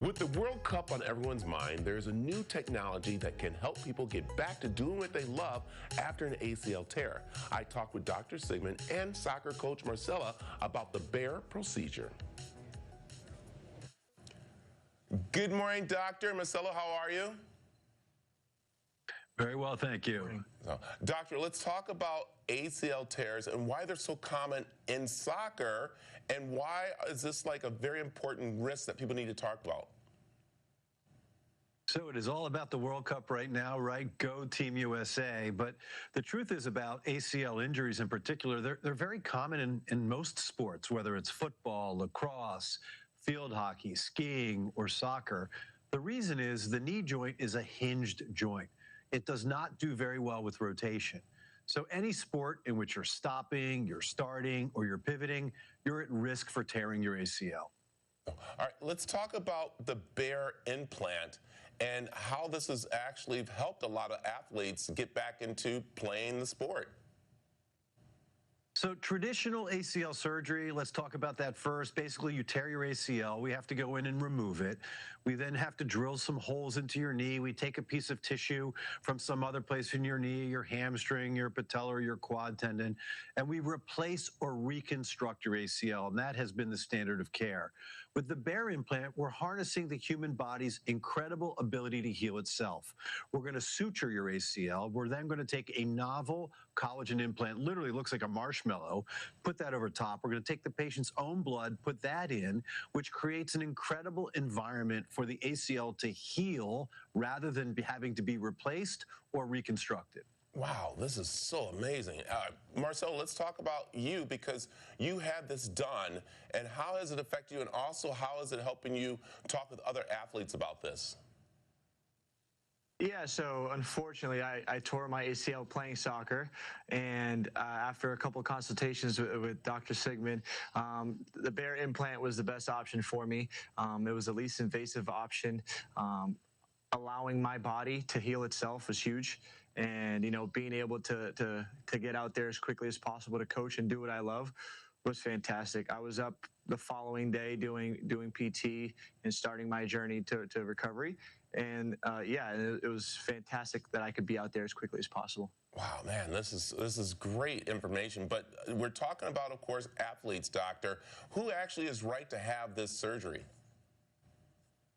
With the World Cup on everyone's mind, there's a new technology that can help people get back to doing what they love after an ACL tear. I talked with Dr. Sigman and soccer coach Marcelo about the Bear procedure. Good morning, Doctor. Marcelo, how are you? Very well, thank you. Doctor, let's talk about ACL tears and why they're so common in soccer, and why is this like a very important risk that people need to talk about? So it is all about the World Cup right now, right? Go Team USA. But the truth is about ACL injuries in particular, they're very common in most sports, whether it's football, lacrosse, field hockey, skiing, or soccer. The reason is the knee joint is a hinged joint. It does not do very well with rotation. So any sport in which you're stopping, you're starting, or you're pivoting, you're at risk for tearing your ACL. All right, let's talk about the Bear implant and how this has actually helped a lot of athletes get back into playing the sport. So traditional ACL surgery, let's talk about that first. Basically, you tear your ACL. We have to go in and remove it. We then have to drill some holes into your knee. We take a piece of tissue from some other place in your knee, your hamstring, your patella, or your quad tendon, and we replace or reconstruct your ACL, and that has been the standard of care. With the Bear implant, we're harnessing the human body's incredible ability to heal itself. We're going to suture your ACL. We're then going to take a novel collagen implant, literally looks like a marshmallow, put that over top. We're going to take the patient's own blood, put that in, which creates an incredible environment for the ACL to heal rather than having to be replaced or reconstructed. Wow, this is so amazing. Marcelo, let's talk about you, because you had this done, and how has it affected you, and also how is it helping you talk with other athletes about this? Yeah, so unfortunately, I tore my ACL playing soccer, and after a couple of consultations with Dr. Sigman, the Bear implant was the best option for me. It was the least invasive option. Allowing my body to heal itself was huge, and being able to get out there as quickly as possible to coach and do what I love was fantastic. I was up the following day doing PT and starting my journey to recovery. And yeah, it was fantastic that I could be out there as quickly as possible. Wow, man, this is great information. But we're talking about, of course, athletes, doctor. Who actually is right to have this surgery?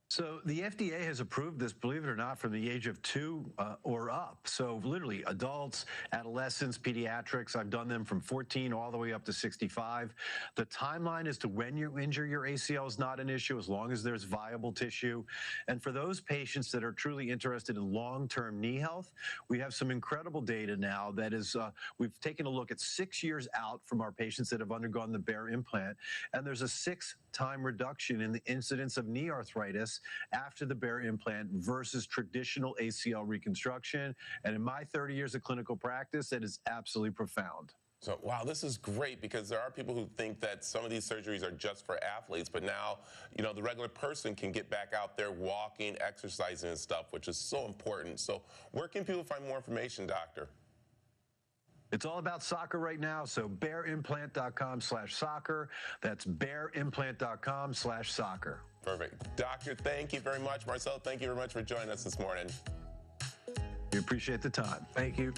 So the FDA has approved this, believe it or not, from the age of 2 or up. So literally adults, adolescents, pediatrics. I've done them from 14 all the way up to 65. The timeline as to when you injure your ACL is not an issue as long as there's viable tissue. And for those patients that are truly interested in long-term knee health, we have some incredible data now that is, we've taken a look at 6 years out from our patients that have undergone the Bear implant, and there's a 6-time reduction in the incidence of knee arthritis after the Bear implant versus traditional ACL reconstruction. And in my 30 years of clinical practice, that is absolutely profound. So, wow, this is great, because there are people who think that some of these surgeries are just for athletes, but now, the regular person can get back out there walking, exercising and stuff, which is so important. So where can people find more information, doctor? It's all about soccer right now, so bearimplant.com/soccer. That's bearimplant.com/soccer. Perfect. Doctor, thank you very much. Marcelo, thank you very much for joining us this morning. We appreciate the time. Thank you.